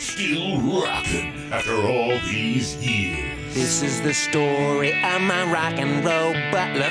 Still rocking after all these years. This is the story of my rock and roll butler.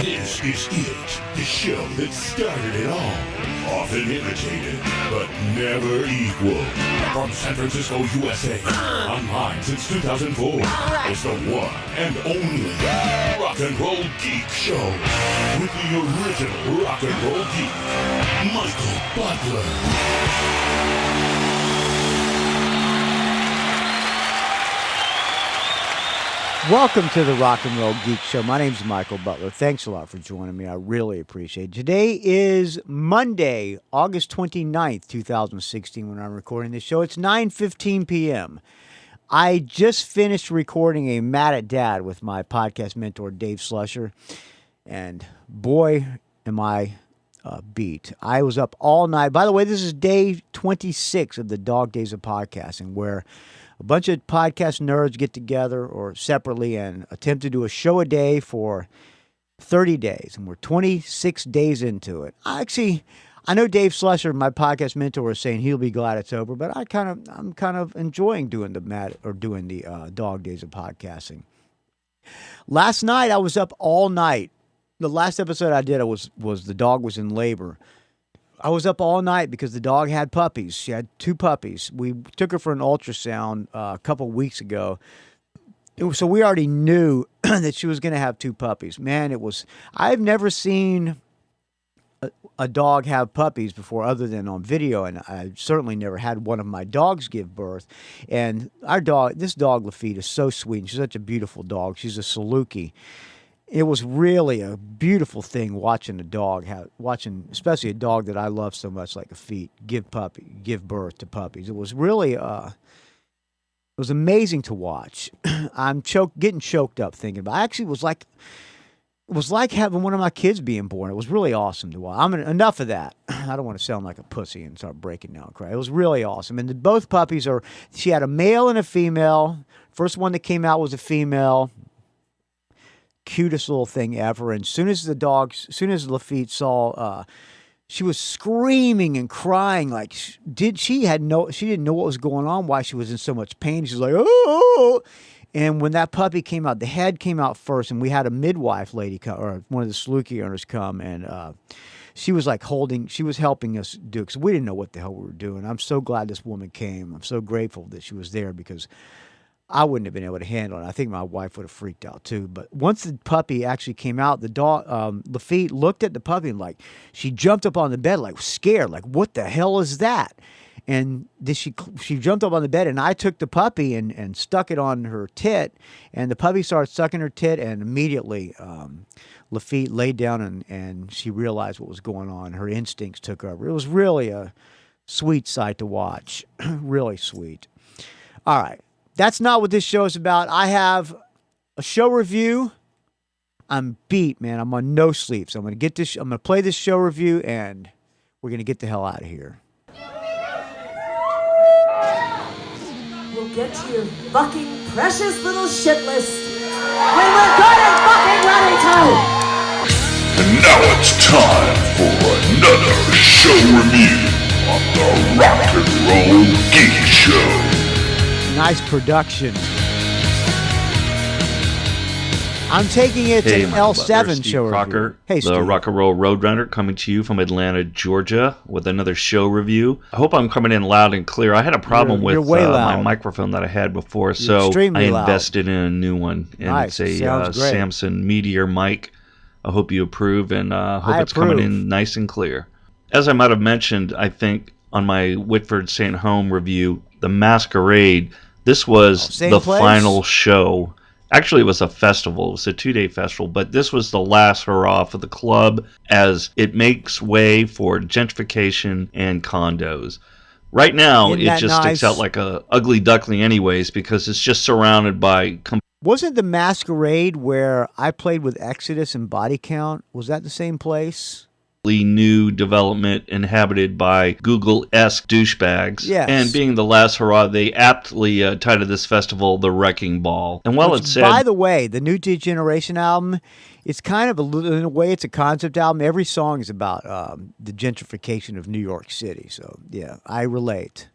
This is it, the show that started it all. Often imitated, but never equal. From San Francisco, USA. Online since 2004. It's the one and only Rock and Roll Geek Show. With the original Rock and Roll Geek, Michael Butler. Welcome to the Rock and Roll Geek Show. My name's Michael Butler. Thanks a lot for joining me. I really appreciate it. Today is Monday, August 29th, 2016, when I'm recording this show. It's 9:15 p.m. I just finished recording a Mad at Dad with my podcast mentor, Dave Slusher, and boy, am I beat. I was up all night. By the way, this is day 26 of the Dog Days of Podcasting, where a bunch of podcast nerds get together or separately and attempt to do a show a day for 30 days. And we're 26 days into it. I know Dave Slusher, my podcast mentor, is saying he'll be glad it's over, but I'm kind of enjoying doing the Dog Days of Podcasting. Last night I was up all night. The last episode I did was the dog was in labor. I was up all night because the dog had puppies. She had 2 puppies. We took her for an ultrasound a couple weeks ago. So we already knew that she was going to have 2 puppies. Man, I've never seen a dog have puppies before other than on video, and I certainly never had one of my dogs give birth. And this dog Lafitte, is so sweet. She's such a beautiful dog. She's a Saluki. It was really a beautiful thing watching especially a dog that I love so much, like Lafitte, give birth to puppies. It was really, it was amazing to watch. I'm getting choked up thinking about it. Actually, it was like having one of my kids being born. It was really awesome to watch. Enough of that. I don't want to sound like a pussy and start breaking down and crying. It was really awesome. And both puppies she had a male and a female. First one that came out was a female. Cutest little thing ever. And as soon as Lafitte saw, she was screaming and crying like she didn't know what was going on, why she was in so much pain. She's like, oh. And when that puppy came out, the head came out first, and we had a midwife lady come, or one of the Saluki owners come, and she was helping us do it because we didn't know what the hell we were doing. I'm so glad this woman came. I'm so grateful that she was there because I wouldn't have been able to handle it. I think my wife would have freaked out too. But once the puppy actually came out, the dog, Lafitte, looked at the puppy and she jumped up on the bed scared, what the hell is that? And she jumped up on the bed, and I took the puppy and stuck it on her tit, and the puppy started sucking her tit, and immediately Lafitte laid down and she realized what was going on. Her instincts took over. It was really a sweet sight to watch. Really sweet. All right. That's not what this show is about. I have a show review. I'm beat, man. I'm on no sleep. So I'm going to play this show review, and we're going to get the hell out of here. We'll get to your fucking precious little shit list when we're good and fucking ready to. And now it's time for another show review on the Rock and Roll Geek Show. Nice production. I'm taking it to an L7 show review. Crocker, hey, Steve. The Rock and Roll Roadrunner, coming to you from Atlanta, Georgia, with another show review. I hope I'm coming in loud and clear. I had a problem with my microphone that I had before, so I invested in a new one. And nice. It's a Samson Meteor mic. I hope you approve, and hope it's coming in nice and clear. As I might have mentioned, I think, on my Whitford St. Home review, The Masquerade, this was the final show. Actually, it was a festival. It was a 2-day festival, but this was the last hurrah for the club as it makes way for gentrification and condos. Right now, it just sticks out like a ugly duckling anyways because it's just surrounded by... Wasn't the Masquerade where I played with Exodus and Body Count? Was that the same place? New development inhabited by Google-esque douchebags. Yes. And being the last hurrah, they aptly titled this festival The Wrecking Ball. And while it said... By the way, the New Degeneration album, it's kind of in a way, it's a concept album. Every song is about the gentrification of New York City. So, yeah, I relate.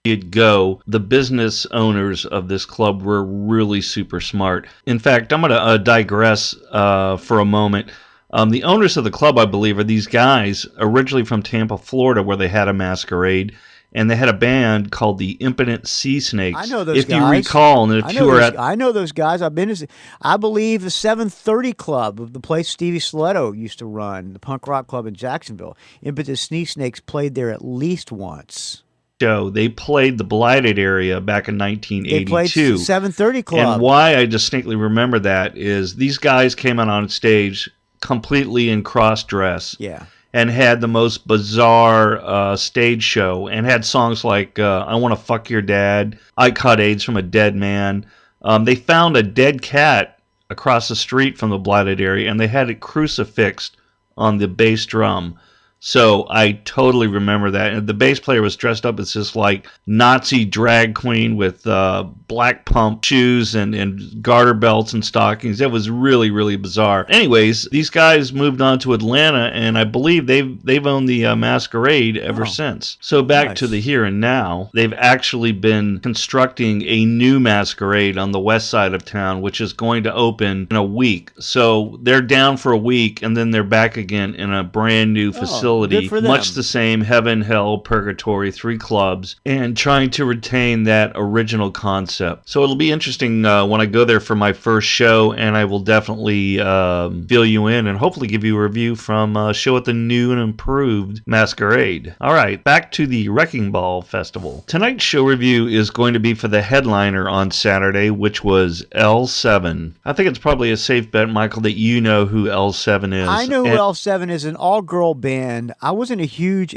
You'd go. The business owners of this club were really super smart. In fact, I'm going to digress for a moment. The owners of the club, I believe, are these guys originally from Tampa, Florida, where they had a masquerade, and they had a band called the Impotent Sea Snakes. I know those guys. If you recall, in a tour I know those guys. I've been to, I believe, the 730 Club, the place Stevie Stiletto used to run, the punk rock club in Jacksonville. Impotent Sea Snakes played there at least once. They played the Blighted area back in 1982. They played 730 Club. And why I distinctly remember that is these guys came out on stage completely in cross-dress. Yeah. And had the most bizarre stage show and had songs like I Want to Fuck Your Dad, I Caught AIDS from a Dead Man. They found a dead cat across the street from the Blighted area, and they had it crucifixed on the bass drum. So I totally remember that. And the bass player was dressed up as this like Nazi drag queen with black pump shoes and garter belts and stockings. It was really, really bizarre. Anyways, these guys moved on to Atlanta, and I believe they've owned the Masquerade ever since. So back to the here and now, they've actually been constructing a new Masquerade on the west side of town, which is going to open in a week. So they're down for a week, and then they're back again in a brand new facility. Much the same, heaven, hell, purgatory, 3 clubs, and trying to retain that original concept. So it'll be interesting when I go there for my first show, and I will definitely fill you in and hopefully give you a review from a show at the new and improved Masquerade. All right, back to the Wrecking Ball Festival. Tonight's show review is going to be for the headliner on Saturday, which was L7. I think it's probably a safe bet, Michael, that you know who L7 is. I know who L7 is, an all-girl band. I wasn't a huge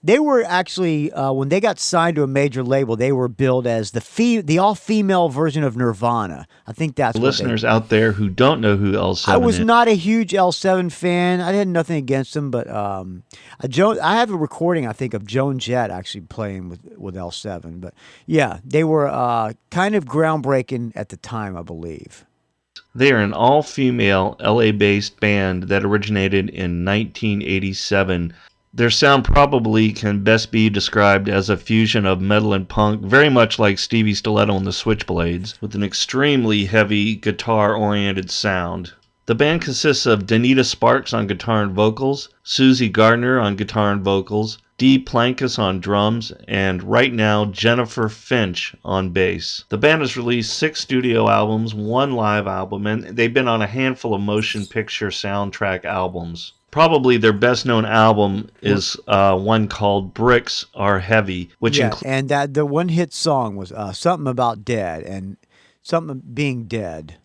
They were actually, when they got signed to a major label, they were billed as the all-female version of Nirvana. I think that's what listeners out there who don't know who L7 is. I was not a huge L7 fan. I had nothing against them, but I have a recording, I think, of Joan Jett actually playing with L7. But yeah, they were kind of groundbreaking at the time, I believe. They are an all-female LA-based band that originated in 1987. Their sound probably can best be described as a fusion of metal and punk, very much like Stevie Stiletto and the Switchblades, with an extremely heavy guitar-oriented sound. The band consists of Danita Sparks on guitar and vocals, Susie Gardner on guitar and vocals, Dee Plankus on drums, and right now Jennifer Finch on bass. The band has released 6 studio albums, 1 live album, and they've been on a handful of motion picture soundtrack albums. Probably their best known album is one called Bricks Are Heavy, which and that the one hit song was something about dead and something being dead.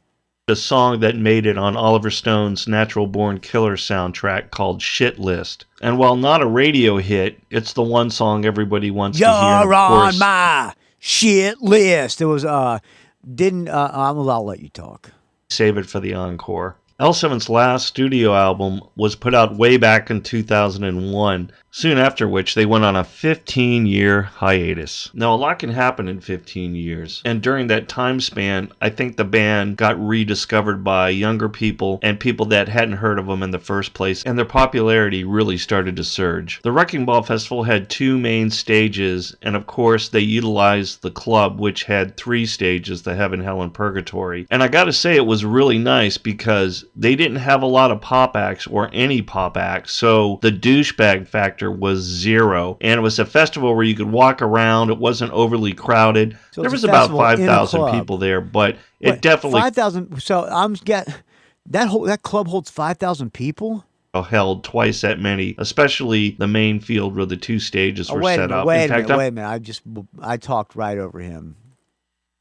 A song that made it on Oliver Stone's Natural Born Killer soundtrack called Shit List. And while not a radio hit, it's the one song everybody wants to hear. You're on my shit list. It was I'll let you talk. Save it for the encore. L7's last studio album was put out way back in 2001, soon after which they went on a 15-year hiatus. Now, a lot can happen in 15 years, and during that time span, I think the band got rediscovered by younger people and people that hadn't heard of them in the first place, and their popularity really started to surge. The Wrecking Ball Festival had 2 main stages, and of course, they utilized the club, which had 3 stages, the Heaven, Hell, and Purgatory. And I gotta say, it was really nice because they didn't have a lot of pop acts or any pop acts, so the douchebag factor was 0. And it was a festival where you could walk around. It wasn't overly crowded. So there was about 5,000 people there, but it definitely 5,000. So that club holds 5,000 people. Held twice that many, especially the main field where the 2 stages were set up. Wait a minute. I talked right over him.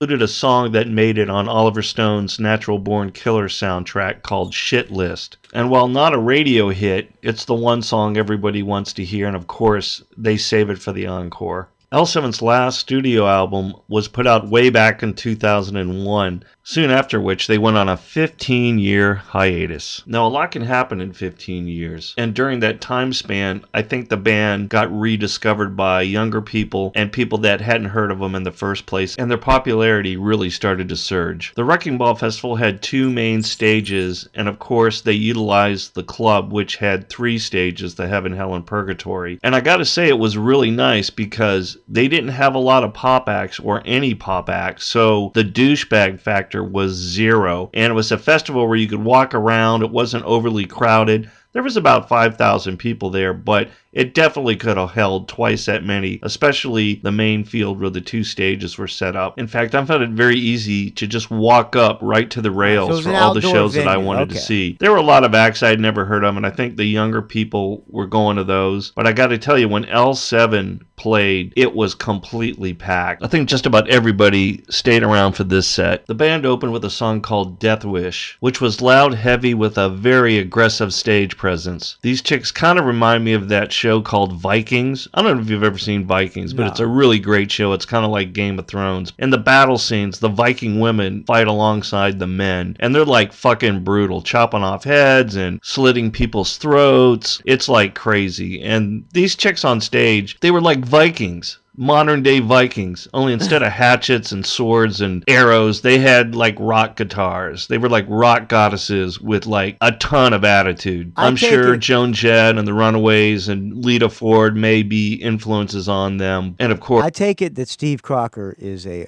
Included a song that made it on Oliver Stone's Natural Born Killer soundtrack called Shit List. And while not a radio hit, it's the one song everybody wants to hear, and of course, they save it for the encore. L7's last studio album was put out way back in 2001, soon after which they went on a 15-year hiatus. Now, a lot can happen in 15 years, and during that time span, I think the band got rediscovered by younger people and people that hadn't heard of them in the first place, and their popularity really started to surge. The Wrecking Ball Festival had 2 main stages, and of course, they utilized the club, which had 3 stages, the Heaven, Hell, and Purgatory. And I gotta say, it was really nice because they didn't have a lot of pop acts or any pop acts, so the douchebag factor was 0. And it was a festival where you could walk around. It wasn't overly crowded. There was about 5,000 people there, but it definitely could have held twice that many, especially the main field where the 2 stages were set up. In fact, I found it very easy to just walk up right to the rails for all the shows that I wanted to see. There were a lot of acts I'd never heard of, and I think the younger people were going to those. But I got to tell you, when L7 played, it was completely packed. I think just about everybody stayed around for this set. The band opened with a song called Death Wish, which was loud, heavy, with a very aggressive stage presence. These chicks kind of remind me of that show called Vikings. I don't know if you've ever seen Vikings, but it's a really great show. It's kind of like Game of Thrones. In the battle scenes, the Viking women fight alongside the men, and they're like fucking brutal, chopping off heads and slitting people's throats. It's like crazy. And these chicks on stage, they were like Vikings. Modern day Vikings, only instead of hatchets and swords and arrows, they had like rock guitars. They were like rock goddesses with like a ton of attitude. I'm sure Joan Jett and the Runaways and Lita Ford may be influences on them. And of course, I take it that Steve Crocker is a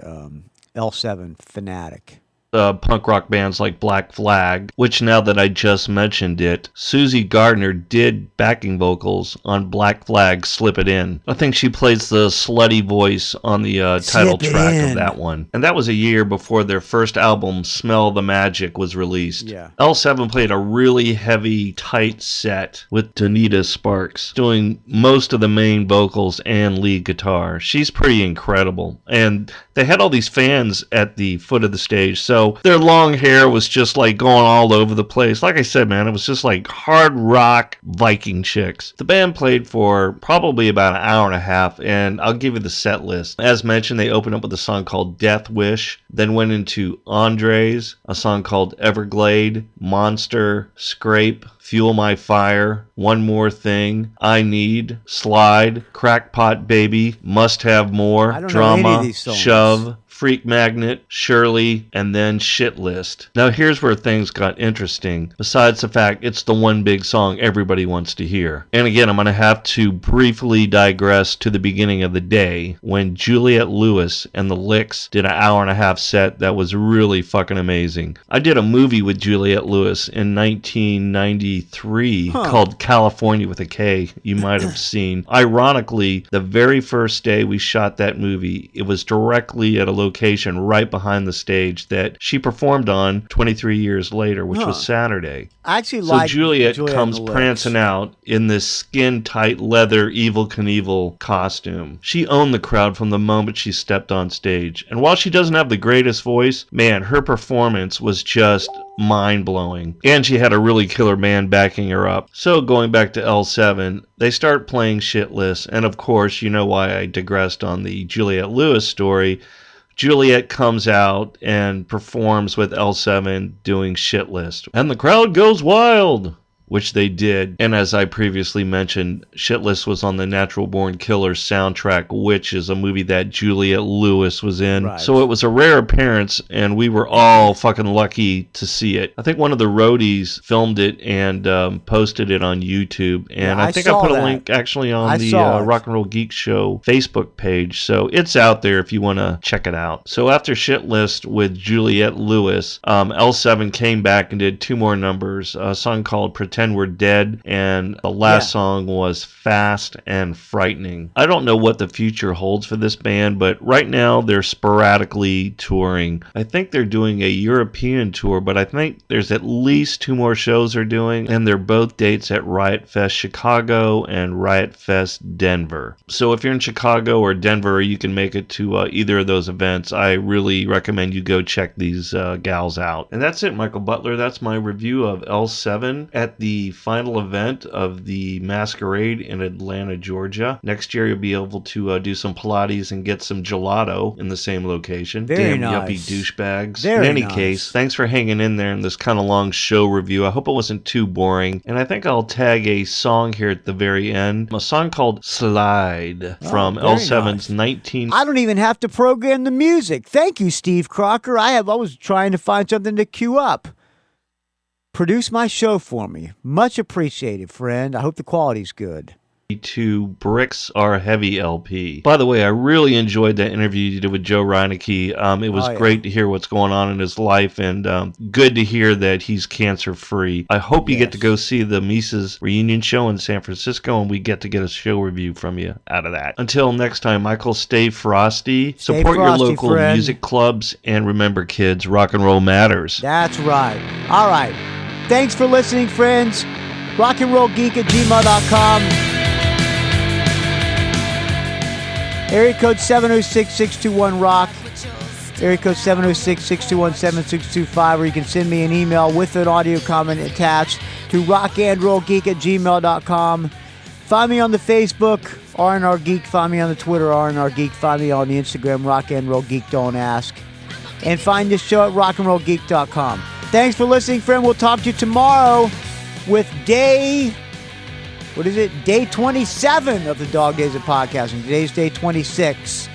L7 fanatic. Punk rock bands like Black Flag, which now that I just mentioned it, Susie Gardner did backing vocals on Black Flag Slip It In. I think she plays the slutty voice on the title track of that one. And that was a year before their first album, Smell the Magic, was released. Yeah. L7 played a really heavy, tight set with Donita Sparks doing most of the main vocals and lead guitar. She's pretty incredible. And they had all these fans at the foot of the stage, so their long hair was just like going all over the place. Like I said, man, it was just like hard rock Viking chicks. The band played for probably about an hour and a half, and I'll give you the set list. As mentioned, they opened up with a song called Death Wish, then went into Andres, a song called Everglade, Monster, Scrape, Fuel My Fire, One More Thing, I Need, Slide, Crackpot Baby, Must Have More, Drama, Shove, Freak Magnet, Shirley, and then Shit List. Now here's where things got interesting, besides the fact it's the one big song everybody wants to hear. And again, I'm going to have to briefly digress to the beginning of the day when Juliette Lewis and the Licks did an hour and a half set that was really fucking amazing. I did a movie with Juliette Lewis in 1993 called California with a K, you might have seen. Ironically, the very first day we shot that movie, it was directly at a location right behind the stage that she performed on 23 years later, which was Saturday. I actually so Juliet comes prancing out in this skin-tight leather Evel Knievel costume. She owned the crowd from the moment she stepped on stage. And while she doesn't have the greatest voice, man, her performance was just mind-blowing. And she had a really killer band backing her up. So going back to L7, they start playing Shit List. And of course, you know why I digressed on the Juliette Lewis story. Juliet comes out and performs with L7 doing Shit List. And the crowd goes wild, which they did. And as I previously mentioned, Shit List was on the Natural Born Killers soundtrack, which is a movie that Juliette Lewis was in. Right. So it was a rare appearance, and we were all fucking lucky to see it. I think one of the roadies filmed it and posted it on YouTube. And I think I put a link actually on the Rock and Roll Geek Show Facebook page. So it's out there if you want to check it out. So after Shit List with Juliette Lewis, L7 came back and did 2 more numbers, a song called Pretend We're Dead, and the last song was Fast and Frightening. I don't know what the future holds for this band, but right now they're sporadically touring. I think they're doing a European tour, but I think there's at least 2 more shows they're doing, and they're both dates at Riot Fest Chicago and Riot Fest Denver. So if you're in Chicago or Denver, you can make it to either of those events. I really recommend you go check these gals out. And that's it, Michael Butler. That's my review of L7 at the final event of the Masquerade in Atlanta, Georgia. Next year, you'll be able to do some Pilates and get some gelato in the same location. Very Damn nice. Yuppie douchebags. Very in any nice. case, thanks for hanging in there in this kind of long show review. I hope it wasn't too boring. And I think I'll tag a song here at the very end. A song called Slide from L7's 19... I don't even have to program the music. Thank you, Steve Crocker. I was trying to find something to cue up. Produce my show for me. Much appreciated, friend. I hope the quality's good. to Bricks Are Heavy LP. By the way, I really enjoyed that interview you did with Joe Reinecke. It was great to hear what's going on in his life, and good to hear that he's cancer-free. I hope you get to go see the Mises reunion show in San Francisco, and we get a show review from you out of that. Until next time, Michael, stay frosty. Support your local music clubs, and remember, kids, rock and roll matters. That's right. All right. Thanks for listening, friends. rockandrollgeek@gmail.com. Area code 706-621-ROCK. Area code 706-621-7625, or you can send me an email with an audio comment attached to rockandrollgeek@gmail.com. Find me on the Facebook, R&R Geek. Find me on the Twitter, R&R Geek. Find me on the Instagram, Rock and Roll Geek Don't Ask. And find this show at rockandrollgeek.com. Thanks for listening, friend. We'll talk to you tomorrow with day 27 of the Dog Days of Podcasting. Today's day 26.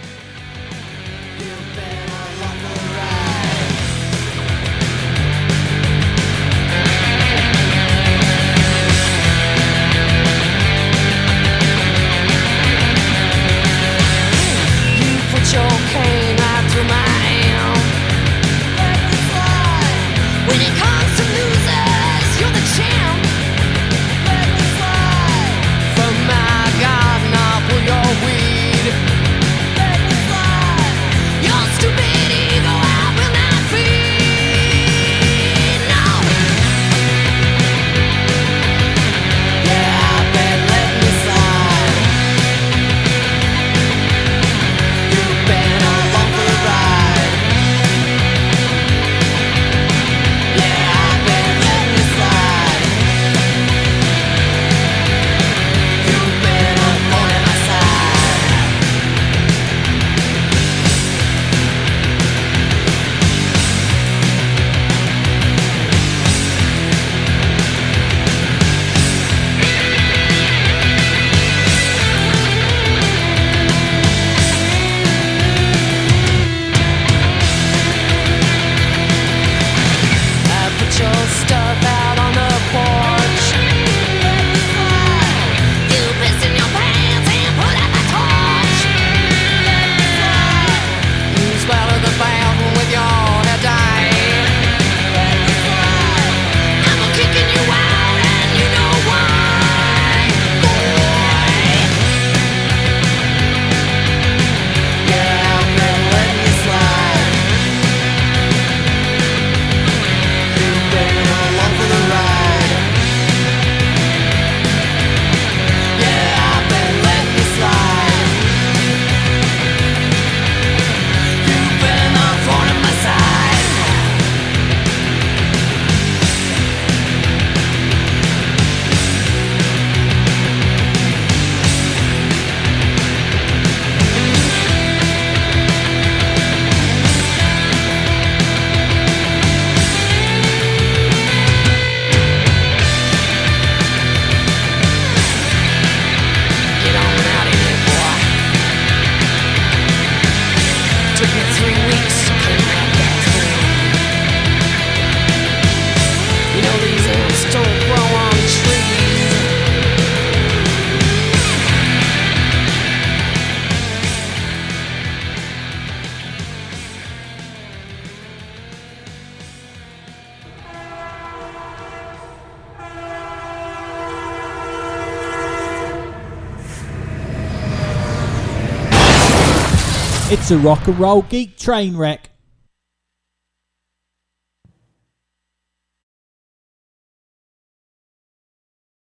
It's a rock and roll geek train wreck.